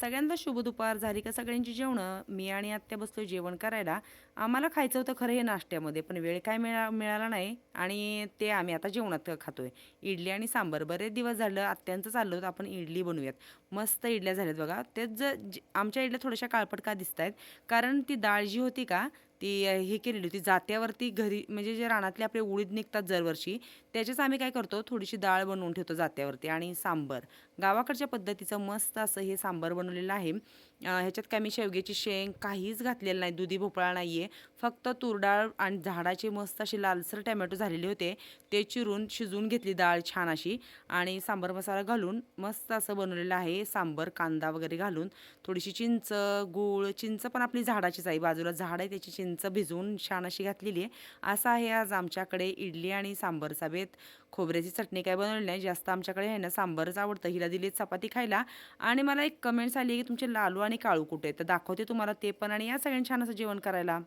सगळ्यांना शुभ दुपार. झाली का सगळ्यांची जेवणं? मी आणि आत्या बसलो जेवण करायला. आम्हाला खायचं होतं खरं हे नाश्त्यामध्ये, पण वेळ काय मिळाला नाही आणि ते आम्ही आता जेवणात खातोय. इडली आणि सांबार. बरेच दिवस झालं आत्यांचं चाललं होतं आपण इडली बनवूयात. मस्त इडल्या झाल्यात बघा. तेच आमच्या इडल्या थोड्याशा काळपट का दिसतायत? कारण ती डाळ जी होती का, ती हे केलेली होती जात्यावरती घरी, म्हणजे जे रानातले आपले उडीद निघतात दरवर्षी, त्याचेच आम्ही काय करतो, थोडीशी डाळ बनवून ठेवतो जात्यावरती आणि सांबर. गावाकडच्या पद्धतीचं मस्त असं हे सांबार बनवलेलं आहे. ह्याच्यात काय मी शेवग्याची शेंग काहीच घातलेलं नाही, दुधी भोपळा नाही आहे. फक्त तूर डाळ आणि झाडाचे मस्त असे लालसर टोमॅटो झालेले होते, ते चिरून शिजवून घेतली डाळ छान अशी आणि सांबार मसाला घालून मस्त असं बनवलेलं आहे सांबार. कांदा वगैरे घालून थोडीशी चिंच, गूळ, चिंच पण आपली झाडाचीच आहे, बाजूला झाड आहे त्याची, चिंच भिजवून छान अशी घातलेली आहे. असं आहे आज आमच्याकडे इडली आणि सांबारचा बेत. खोबऱ्याची चटणी काय बनवली नाही जास्त, आमच्याकडे आहे ना सांबारच आवडतं. हिला दिली चपाती खायला आणि मला एक कमेंट्स आली की तुमचे लालू आणि काळू कुठे आहेत? तर दाखवते तुम्हाला ते पण आणि या सगळ्यांनी छान असं जेवण करायला.